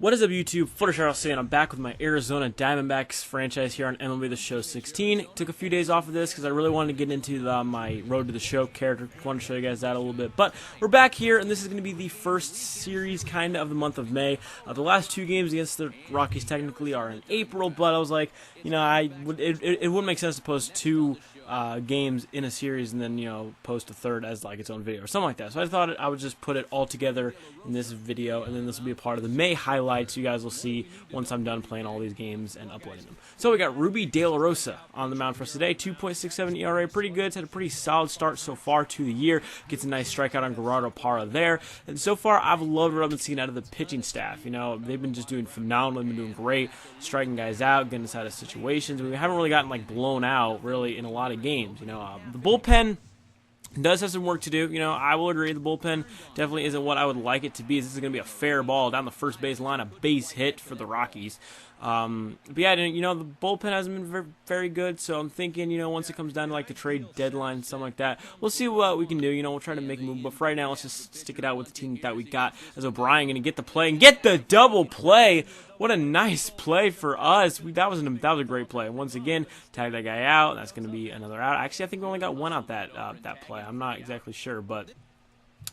What is up, YouTube? Footer saying I'm back with my Arizona Diamondbacks franchise here on MLB The Show 16. Took a few days off of this because I really wanted to get into my Road to the Show character. Wanted to show you guys that a little bit. But we're back here, and this is going to be the first series kind of the month of May. The last two games against the Rockies technically are in April, but I was like, you know, it wouldn't make sense to post two games in a series and then, you know, post a third as like its own video or something like that. So I thought I would just put it all together in this video, and then this will be a part of the May highlights you guys will see once I'm done playing all these games and uploading them. So we got Ruby De La Rosa on the mound for us today. 2.67 ERA, pretty good. It's had a pretty solid start so far to the year. Gets a nice strikeout on Gerardo Parra there. And so far, I've loved what I've been seeing out of the pitching staff. You know, they've been just doing phenomenal. They've been doing great, striking guys out, getting us out of situations. We haven't really gotten like blown out really in a lot of games. You know, the bullpen does have some work to do. You know, I will agree the bullpen definitely isn't what I would like it to be. This is going to be a fair ball down the first base line, a base hit for the Rockies. But yeah, you know, the bullpen hasn't been very, very good, so I'm thinking, you know, once it comes down to like the trade deadline, something like that, we'll see what we can do. You know, we'll try to make a move, but for right now, let's just stick it out with the team that we got. As O'Brien going to get the play and get the double play. What a nice play for us. That was a great play. Once again, tag that guy out. That's going to be another out. Actually, I think we only got one out that play. I'm not exactly sure, but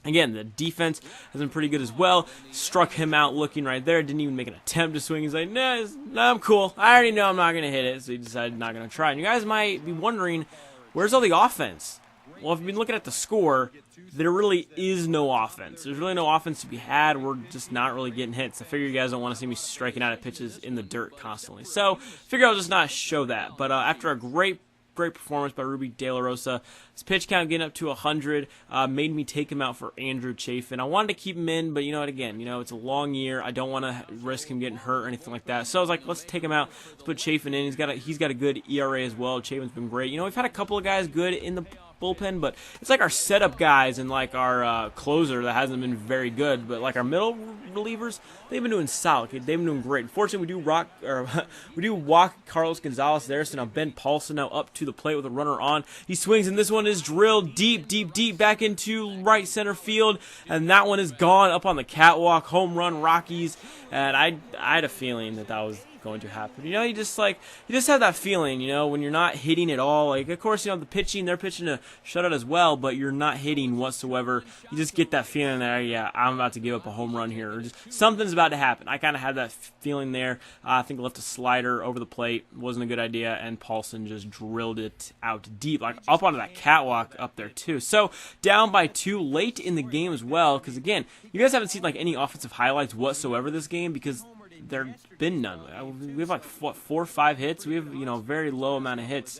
again, the defense has been pretty good as well. Struck him out looking right there. Didn't even make an attempt to swing. He's like, nah, I'm cool. I already know I'm not going to hit it. So he decided not going to try. And you guys might be wondering, where's all the offense? Well, if you've been looking at the score, there really is no offense. There's really no offense to be had. We're just not really getting hits. I figure you guys don't want to see me striking out at pitches in the dirt constantly. So, figure I'll just not show that. But after a great performance by Ruby De La Rosa. His pitch count getting up to 100 made me take him out for Andrew Chafin. I wanted to keep him in, but you know what, again, you know, it's a long year. I don't want to risk him getting hurt or anything like that. So I was like, let's take him out. Let's put Chafin in. He's got a good ERA as well. Chafin's been great. You know, we've had a couple of guys good in the bullpen, but it's like our setup guys and like our closer that hasn't been very good, but like our middle relievers, they've been doing solid. They've been doing great. Unfortunately, we do walk Carlos Gonzalez there, so now Ben Paulson now up to the plate with a runner on. He swings, and this one is drilled deep back into right center field, and that one is gone up on the catwalk. Home run, Rockies. And I had a feeling that was going to happen. You know, you just have that feeling, you know, when you're not hitting at all. Like, of course, you know, they're pitching a shutout as well, but you're not hitting whatsoever. You just get that feeling there, yeah, I'm about to give up a home run here, or just something's about to happen. I kind of had that feeling there. I think I left a slider over the plate. Wasn't a good idea, and Paulson just drilled it out deep, like up onto that catwalk up there too. So down by 2 late in the game as well, because again, you guys haven't seen like any offensive highlights whatsoever this game because there's been none. We have like 4 or 5 hits. We have, you know, very low amount of hits.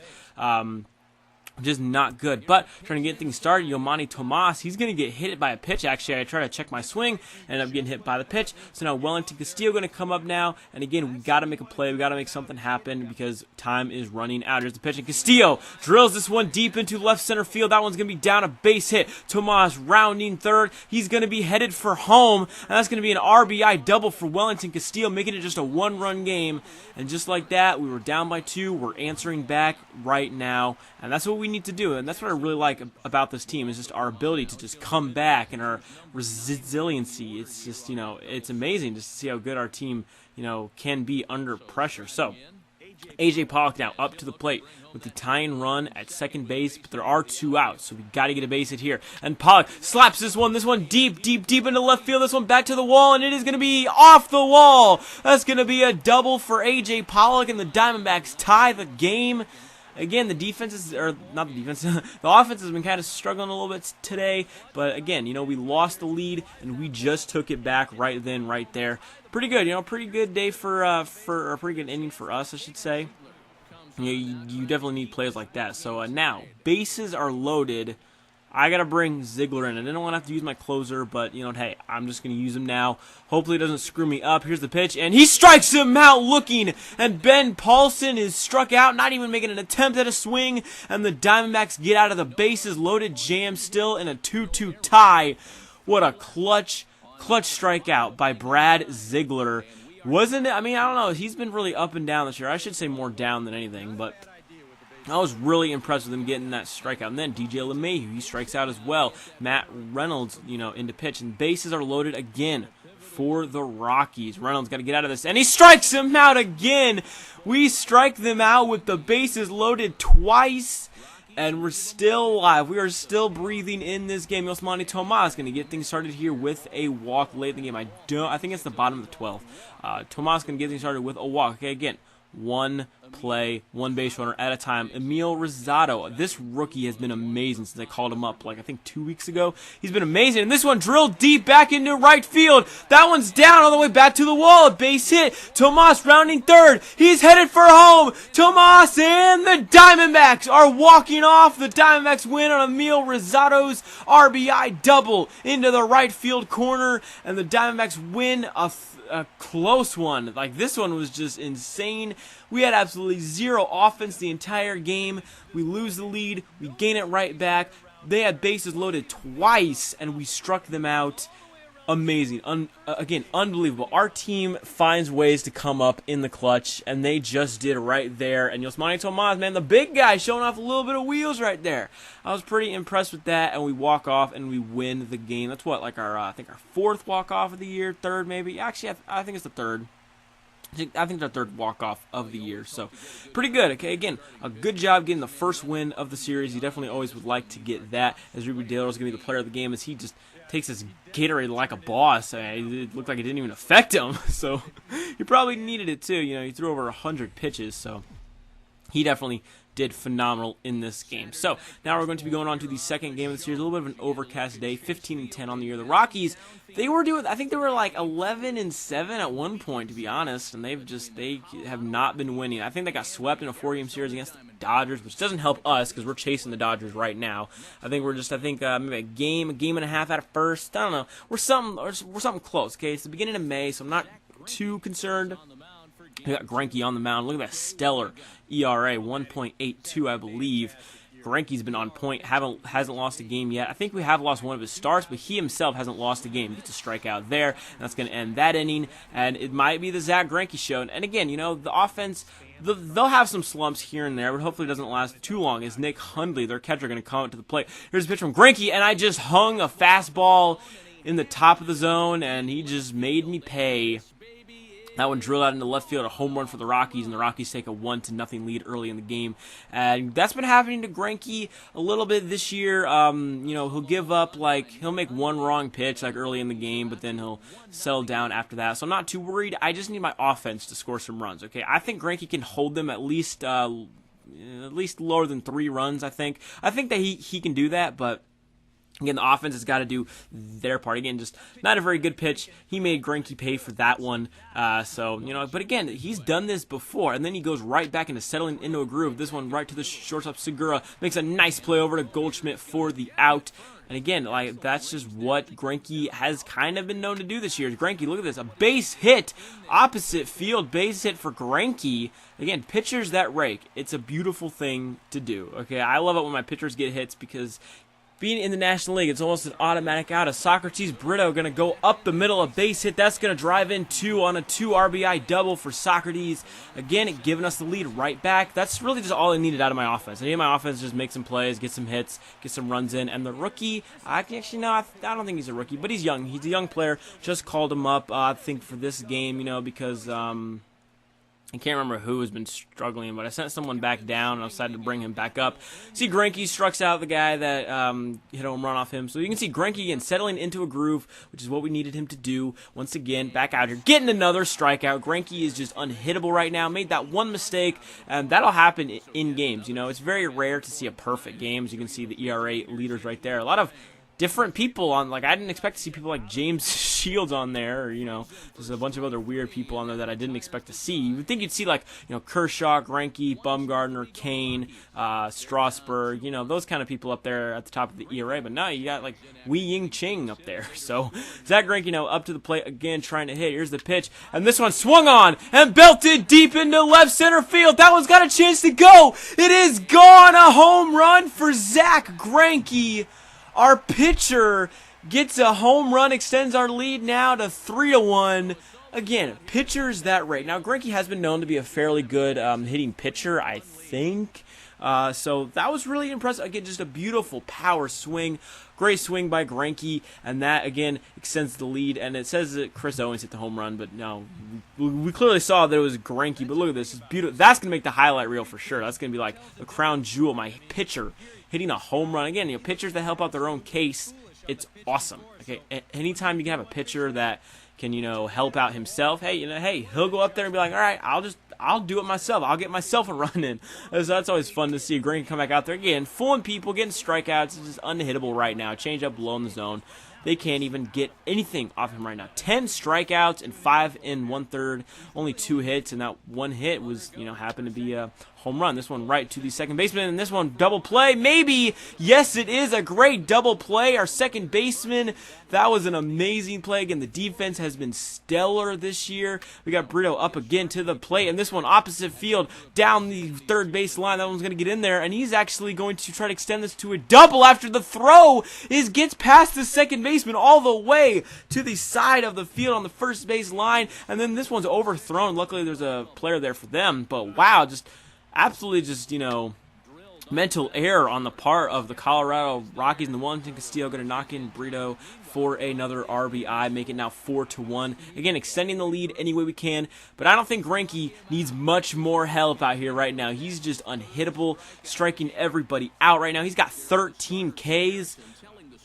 Just not good. But trying to get things started, Yomani Tomas, he's going to get hit by a pitch. Actually, I try to check my swing, ended up getting hit by the pitch. So now Wellington Castillo going to come up now. And again, we got to make a play. We got to make something happen because time is running out. Here's the pitch, and Castillo drills this one deep into left center field. That one's going to be down, a base hit. Tomas rounding third. He's going to be headed for home, and that's going to be an RBI double for Wellington Castillo, making it just a 1-run game. And just like that, we were down by 2. We're answering back right now, and that's what we need to do. And that's what I really like about this team, is just our ability to just come back and our resiliency. It's just, you know, it's amazing just to see how good our team, you know, can be under pressure. So AJ Pollock now up to the plate with the tying run at second base, but there are 2 outs, so we got to get a base hit here. And Pollock slaps this one deep into left field. This one back to the wall, and it is going to be off the wall. That's going to be a double for AJ Pollock, and the Diamondbacks tie the game. Again, the offense has been kind of struggling a little bit today, but again, you know, we lost the lead, and we just took it back right then, right there. Pretty good, you know, pretty good day for a pretty good inning for us, I should say. You definitely need plays like that. So now, bases are loaded. I got to bring Ziegler in. I didn't want to have to use my closer, but, you know, hey, I'm just going to use him now. Hopefully it doesn't screw me up. Here's the pitch, and he strikes him out looking, and Ben Paulson is struck out, not even making an attempt at a swing, and the Diamondbacks get out of the bases loaded jam still in a 2-2 tie. What a clutch strikeout by Brad Ziegler. Wasn't it? I mean, I don't know. He's been really up and down this year. I should say more down than anything, but I was really impressed with him getting that strikeout. And then DJ LeMahieu, he strikes out as well. Matt Reynolds, you know, into pitch. And bases are loaded again for the Rockies. Reynolds got to get out of this, and he strikes him out again. We strike them out with the bases loaded twice, and we're still alive. We are still breathing in this game. Yosmani Tomas going to get things started here with a walk late in the game. I think it's the bottom of the 12th. Tomas going to get things started with a walk. Okay, again, one play, one base runner at a time. Emil Rosado, this rookie has been amazing since I called him up, like I think 2 weeks ago. He's been amazing, and this one drilled deep back into right field. That one's down all the way back to the wall. A base hit. Tomas rounding third. He's headed for home. Tomas and the Diamondbacks are walking off. The Diamondbacks win on Emil Rosado's RBI double into the right field corner, and the Diamondbacks win a close one. Like, this one was just insane. We had absolutely zero offense the entire game. We lose the lead. We gain it right back. They had bases loaded twice, and we struck them out. Amazing. Again, unbelievable. Our team finds ways to come up in the clutch, and they just did right there. And Yosmani Tomas, man, the big guy, showing off a little bit of wheels right there. I was pretty impressed with that, and we walk off, and we win the game. That's what, like our, I think our fourth walk-off of the year, third maybe. Actually, I think it's the third. I think the third walk-off of the year, so pretty good. Okay, again, a good job getting the first win of the series. You definitely always would like to get that, as Ruby Dale is going to be the player of the game, as he just takes his Gatorade like a boss. It looked like it didn't even affect him, so he probably needed it too. You know, he threw over 100 pitches, so he definitely did phenomenal in this game. So now we're going to be going on to the second game of the series. A little bit of an overcast day, 15-10 on the year. The Rockies, they were doing, I think they were like 11-7 at one point, to be honest, and they have not been winning. I think they got swept in a 4-game series against the Dodgers, which doesn't help us because we're chasing the Dodgers right now. I think we're just, maybe a game and a half out of first. I don't know. We're something close. Okay, it's the beginning of May, so I'm not too concerned. We got Greinke on the mound. Look at that stellar ERA, 1.82, I believe. Greinke's been on point, hasn't lost a game yet. I think we have lost one of his starts, but he himself hasn't lost a game. He gets a strikeout there, and that's going to end that inning. And it might be the Zach Greinke show. And again, you know, the offense, they'll have some slumps here and there, but hopefully it doesn't last too long. Is Nick Hundley, their catcher, going to come to the plate? Here's a pitch from Greinke, and I just hung a fastball in the top of the zone, and he just made me pay. That one drilled out into left field, a home run for the Rockies, and the Rockies take a 1-0 lead early in the game. And that's been happening to Greinke a little bit this year. You know, he'll give up, he'll make one wrong pitch, early in the game, but then he'll settle down after that. So I'm not too worried. I just need my offense to score some runs, okay? I think Greinke can hold them at least lower than 3 runs, I think. I think that he can do that, but again, the offense has got to do their part. Again, just not a very good pitch. He made Greinke pay for that one. So, you know, but again, he's done this before, and then he goes right back into settling into a groove. This one right to the shortstop. Segura makes a nice play over to Goldschmidt for the out. And again, that's just what Greinke has kind of been known to do this year. Greinke, look at this, a base hit, opposite field base hit for Greinke. Again, pitchers that rake, it's a beautiful thing to do. Okay, I love it when my pitchers get hits because being in the National League, it's almost an automatic out. Socrates Brito going to go up the middle, a base hit. That's going to drive in 2 on a 2 RBI double for Socrates. Again, giving us the lead right back. That's really just all I needed out of my offense. I needed my offense to just make some plays, get some hits, get some runs in. And the rookie, I don't think he's a rookie, but he's young. He's a young player. Just called him up, I think, for this game, you know, because I can't remember who has been struggling, but I sent someone back down, and I decided to bring him back up. See, Greinke struck out the guy that hit a home run off him. So you can see Greinke again settling into a groove, which is what we needed him to do. Once again, back out here, getting another strikeout. Greinke is just unhittable right now. Made that one mistake, and that'll happen in games. You know, it's very rare to see a perfect game. As you can see the ERA leaders right there. A lot of different people on, I didn't expect to see people like James Shields on there, or, you know, there's a bunch of other weird people on there that I didn't expect to see. You would think you'd see, Kershaw, Greinke, Bumgarner, Kane, Strasburg, you know, those kind of people up there at the top of the ERA, but now you got, Wei Ying Ching up there. So, Zach Greinke, up to the plate again, trying to hit. Here's the pitch, and this one swung on and belted deep into left center field. That one's got a chance to go. It is gone. A home run for Zach Greinke. Our pitcher gets a home run, extends our lead now to 3-1. Again, pitchers that rate. Now, Greinke has been known to be a fairly good hitting pitcher, I think. So that was really impressive. Again, just a beautiful power swing. Great swing by Greinke, and that, again, extends the lead. And it says that Chris Owens hit the home run, but no, we clearly saw that it was Greinke. But look at this. It's beautiful. That's going to make the highlight reel for sure. That's going to be like the crown jewel. My pitcher hitting a home run. Again, pitchers that help out their own case, it's awesome. Okay, anytime you can have a pitcher that can, help out himself, hey, he'll go up there and be like, all right, I'll do it myself. I'll get myself a run in. So that's always fun to see. Green come back out there again, fooling people, getting strikeouts. It's just unhittable right now. Change up low in the zone. They can't even get anything off him right now. 10 strikeouts and 5 in 1/3. Only 2 hits, and that one hit was, happened to be a home run. This one right to the second baseman, and this one double play. Maybe. Yes, it is a great double play. Our second baseman, that was an amazing play. Again, the defense has been stellar this year. We got Brito up again to the plate, and this one opposite field down the third base line. That one's going to get in there, and he's actually going to try to extend this to a double after the throw gets past the second baseman all the way to the side of the field on the first base line, and then this one's overthrown. Luckily, there's a player there for them, but wow, just absolutely just, mental error on the part of the Colorado Rockies, and the Wellington Castillo going to knock in Brito for another RBI, make it now 4-1. Again, extending the lead any way we can, but I don't think Greinke needs much more help out here right now. He's just unhittable, striking everybody out right now. He's got 13 Ks.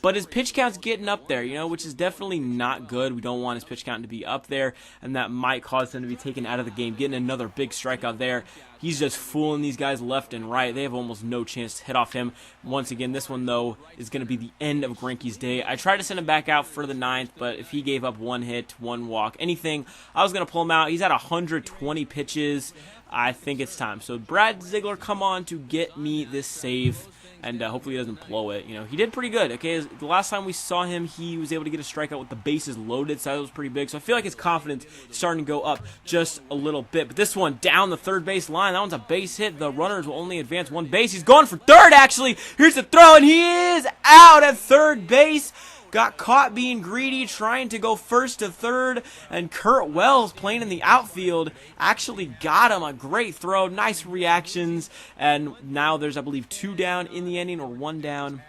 But his pitch count's getting up there, which is definitely not good. We don't want his pitch count to be up there, and that might cause him to be taken out of the game. Getting another big strikeout there. He's just fooling these guys left and right. They have almost no chance to hit off him. Once again, this one, though, is going to be the end of Greinke's day. I tried to send him back out for the 9th, but if he gave up 1 hit, 1 walk, anything, I was going to pull him out. He's at 120 pitches. I think it's time. So Brad Ziegler, come on to get me this save. And hopefully he doesn't blow it. He did pretty good. Okay, the last time we saw him, he was able to get a strikeout with the bases loaded, so that was pretty big. So I feel like his confidence is starting to go up just a little bit. But this one down the third base line, that one's a base hit. The runners will only advance 1 base. He's going for third, actually. Here's the throw, and he is out at third base. Got caught being greedy, trying to go first to third, and Kurt Wells, playing in the outfield, actually got him. A great throw, nice reactions, and now there's, I believe, 2 down in the inning, or 1 down.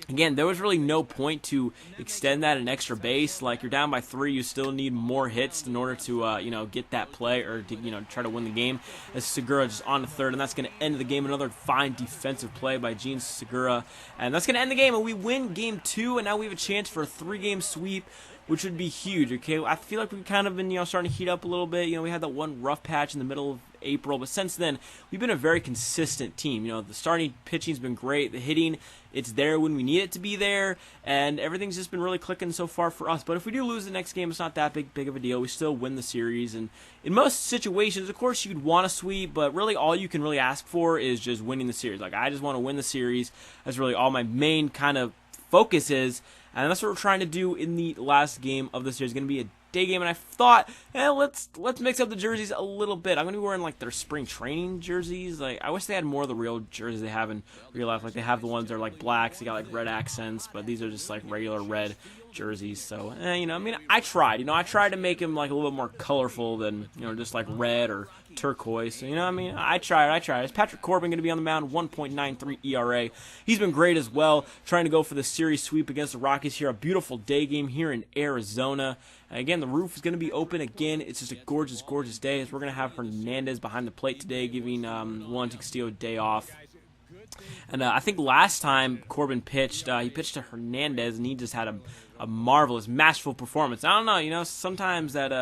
Again, there was really no point to extend that an extra base. Like, you're down by 3, you still need more hits in order to, get that play or to, try to win the game. As Segura just on to third, and that's going to end the game. Another fine defensive play by Gene Segura, and that's going to end the game. And we win Game 2, and now we have a chance for a 3-game sweep, which would be huge. Okay, I feel like we've kind of been, starting to heat up a little bit. We had that one rough patch in the middle of April, but since then we've been a very consistent team. The starting pitching's been great, the hitting, it's there when we need it to be there, and everything's just been really clicking so far for us. But if we do lose the next game, it's not that big of a deal. We still win the series, and in most situations, of course, you'd want to sweep, but really all you can really ask for is just winning the series. Like, I just want to win the series. That's really all my main kind of focus is, and that's what we're trying to do in the last game of the series. It's going to be a day game, and I thought, let's mix up the jerseys a little bit. I'm going to be wearing, like, their spring training jerseys. Like, I wish they had more of the real jerseys they have in real life. Like, they have the ones that are, like, blacks. They got, like, red accents, but these are just, like, regular red jerseys. So, I tried. I tried to make them, like, a little bit more colorful than, just, like, red or turquoise. So, I tried. Is Patrick Corbin going to be on the mound? 1.93 ERA. He's been great as well, trying to go for the series sweep against the Rockies here. A beautiful day game here in Arizona. And again, the roof is going to be open again. It's just a gorgeous, gorgeous day. As we're going to have Hernandez behind the plate today, giving Wellington Castillo a day off. And I think last time Corbin pitched, he pitched to Hernandez, and he just had a marvelous, masterful performance. I don't know, sometimes that,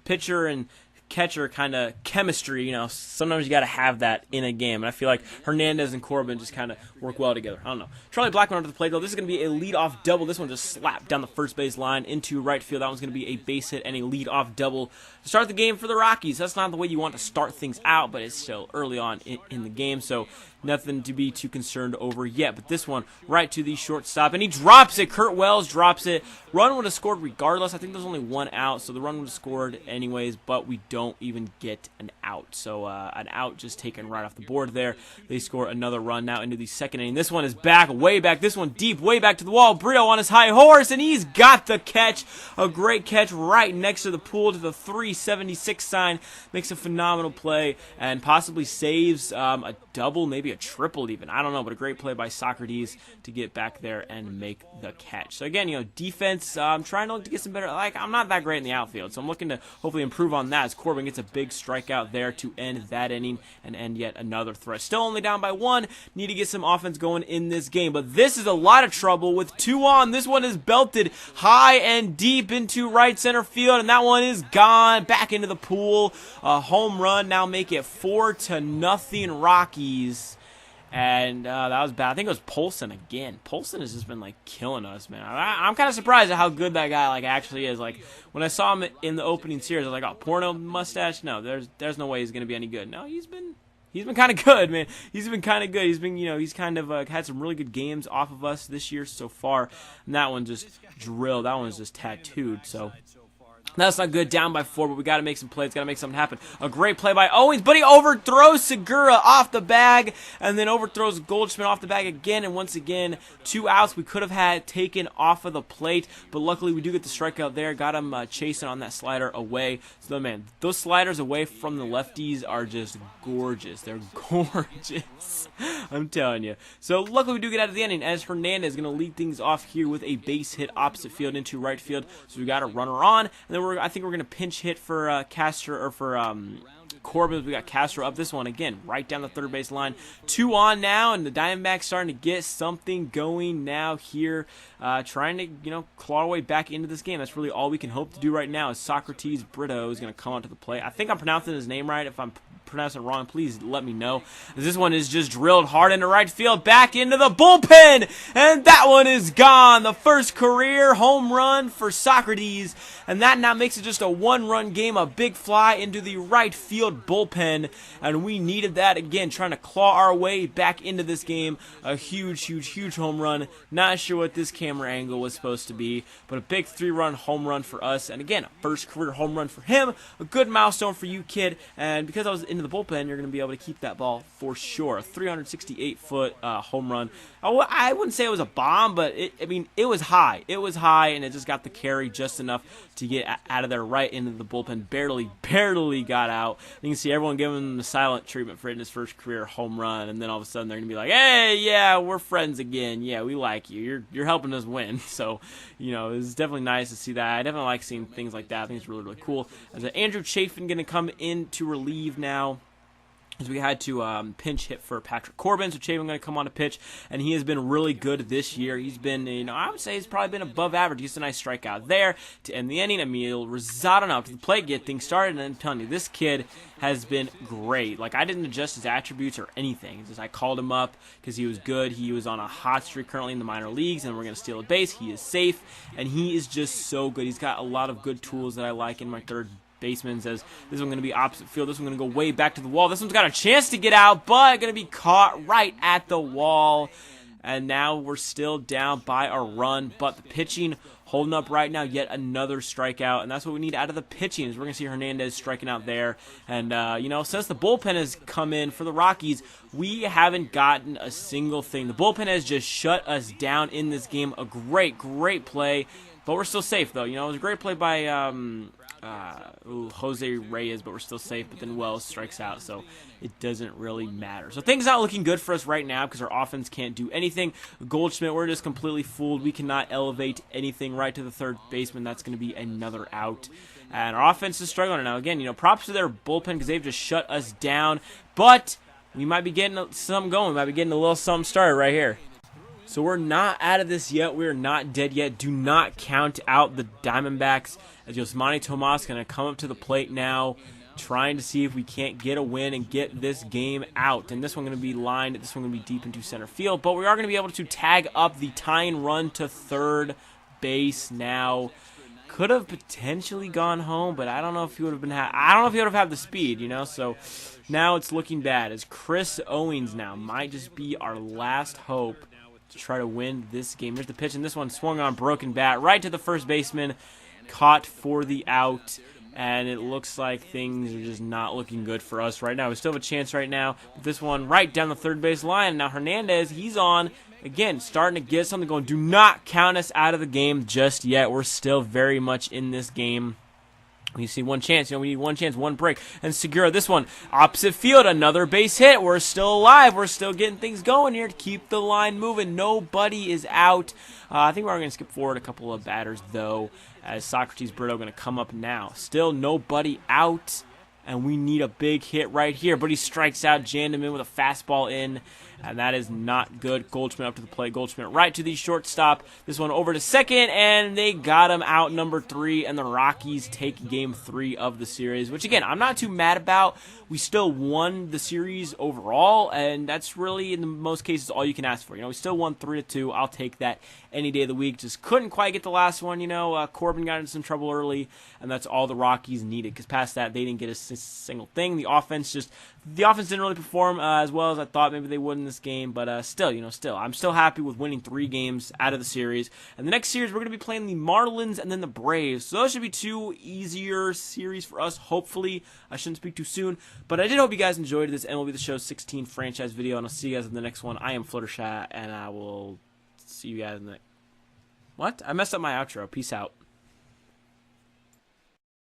pitcher and catcher kind of chemistry, sometimes you got to have that in a game, and I feel like Hernandez and Corbin just kind of work well together. I don't know. Charlie Blackmon under the plate, though. This is going to be a leadoff double. This one just slapped down the first base line into right field. That one's going to be a base hit and a leadoff double to start the game for the Rockies. That's not the way you want to start things out, but it's still early on in the game, so nothing to be too concerned over yet. But this one right to the shortstop, and he drops it. Kurt Wells drops it. Run would have scored regardless. I think there's only 1 out, so the run would have scored anyways, but we don't even get an out. out. So an out just taken right off the board there. They score another run now into the second inning. This one is back, way back. This one deep, way back to the wall. Brito on his high horse, and he's got the catch. A great catch right next to the pool to the 376 sign. Makes a phenomenal play and possibly saves a double, maybe a triple even. I don't know, but a great play by Socrates to get back there and make the catch. So again, defense, I'm trying to look to get some better. I'm not that great in the outfield, so I'm looking to hopefully improve on that as Corbin gets a big strikeout there to end that inning and end yet another threat. Still only down by 1. Need to get some offense going in this game, but this is a lot of trouble with 2 on. This one is belted high and deep into right center field, and that one is gone. Back into the pool. A home run. Now make it 4-0 Rockies. And that was bad. I think it was Polson again. Polson has just been killing us, man. I'm kind of surprised at how good that guy actually is. When I saw him in the opening series, I was like, oh, porno mustache? No, there's no way he's gonna be any good. No, he's been kind of good, man. He's been kind of good. He's been, he's kind of had some really good games off of us this year so far. And that one just drilled. That one was just tattooed. So that's not good. Down by 4, but we got to make some plays. Got to make something happen. A great play by Owens, but he overthrows Segura off the bag, and then overthrows Goldschmidt off the bag again. And once again, 2 outs we could have had taken off of the plate, but luckily we do get the strikeout there. Got him chasing on that slider away. So man, those sliders away from the lefties are just gorgeous. They're gorgeous. I'm telling you. So luckily we do get out of the inning as Hernandez is going to lead things off here with a base hit opposite field into right field. So we got a runner on, and then I think we're going to pinch hit for Castro, or for Corbin. We got Castro up. This one again right down the third base line. 2 on now, and the Diamondbacks starting to get something going now here, trying to claw our way back into this game. That's really all we can hope to do right now. Is Socrates Brito is going to come onto the plate. I think I'm pronouncing his name right. If I'm pronouncing it wrong, please let me know. This one is just drilled hard into right field, back into the bullpen, and that one is gone. The first career home run for Socrates, and that now makes it just a 1-run game. A big fly into the right field bullpen, and we needed that again, trying to claw our way back into this game. A huge home run. Not sure what this camera angle was supposed to be, but a big 3-run home run for us, and again, a first career home run for him. A good milestone for you, kid, and because I was into the bullpen, you're going to be able to keep that ball for sure. A 368-foot home run. I wouldn't say it was a bomb, but it was high. It was high, and it just got the carry just enough to get out of there right into the bullpen. Barely got out. You can see everyone giving him the silent treatment for hitting his first career home run, and then all of a sudden they're going to be like, hey, yeah, we're friends again. Yeah, we like you. You're helping us win. So, it's definitely nice to see that. I definitely like seeing things like that. I think it's really cool. As Andrew Chafin going to come in to relieve now, as we had to pinch hit for Patrick Corbin. So Chapin going to come on to pitch, and he has been really good this year. He's been, I would say he's probably been above average. He's a nice strikeout there to end the inning. Emil Rosado now to the plate, get things started, and I'm telling you, this kid has been great. I didn't adjust his attributes or anything. It's just I called him up because he was good. He was on a hot streak currently in the minor leagues, and we're going to steal a base. He is safe, and he is just so good. He's got a lot of good tools that I like in my third baseman. Says this one's going to be opposite field. This one's going to go way back to the wall. This one's got a chance to get out, but going to be caught right at the wall. And now we're still down by a run, but the pitching holding up right now. Yet another strikeout, and that's what we need out of the pitching. Is we're going to see Hernandez striking out there. And since the bullpen has come in for the Rockies, we haven't gotten a single thing. The bullpen has just shut us down in this game. A great play, but we're still safe though. It was a great play by Jose Reyes, but we're still safe. But then Wells strikes out, so it doesn't really matter. So things not looking good for us right now because our offense can't do anything. Goldschmidt, we're just completely fooled. We cannot elevate anything right to the third baseman. That's going to be another out. And our offense is struggling now. Again, props to their bullpen because they've just shut us down. But we might be getting something going. We might be getting a little something started right here. So we're not out of this yet. We're not dead yet. Do not count out the Diamondbacks. As Yosmani Tomas going to come up to the plate now, trying to see if we can't get a win and get this game out. And this one going to be lined. This one going to be deep into center field. But we are going to be able to tag up the tying run to third base now. Could have potentially gone home, but I don't know if he would have been. I don't know if he would have had the speed, So now it's looking bad. As Chris Owens now might just be our last hope to try to win this game. Here's the pitch, and this one swung on, broken bat right to the first baseman, caught for the out. and it looks like things are just not looking good for us right now. We still have a chance right now, but this one right down the third base line. Now Hernandez, he's on. Again, starting to get something going. Do not count us out of the game just yet. We're still very much in this game. We see one chance, we need one chance, one break. And Segura, this one, opposite field, another base hit. We're still alive. We're still getting things going here to keep the line moving. Nobody is out. I think we're going to skip forward a couple of batters, though, as Socrates Brito going to come up now. Still nobody out, and we need a big hit right here. But he strikes out, jammed him in with a fastball in, and that is not good. Goldschmidt up to the plate. Goldschmidt right to the shortstop. This one over to second, and they got him out, number 3, and the Rockies take game 3 of the series, which, again, I'm not too mad about. We still won the series overall, and that's really, in the most cases, all you can ask for. We still won 3-2. I'll take that any day of the week. Just couldn't quite get the last one. Corbin got into some trouble early, and that's all the Rockies needed, because past that, they didn't get a single thing. The offense didn't really perform as well as I thought maybe they would in this game, but still, I'm still happy with winning 3 games out of the series. And the next series, we're going to be playing the Marlins and then the Braves. So those should be 2 easier series for us, hopefully. I shouldn't speak too soon, but I did hope you guys enjoyed this MLB The Show 16 franchise video, and I'll see you guys in the next one. I am Fluttershy, and I will see you guys in the... What? I messed up my outro. Peace out.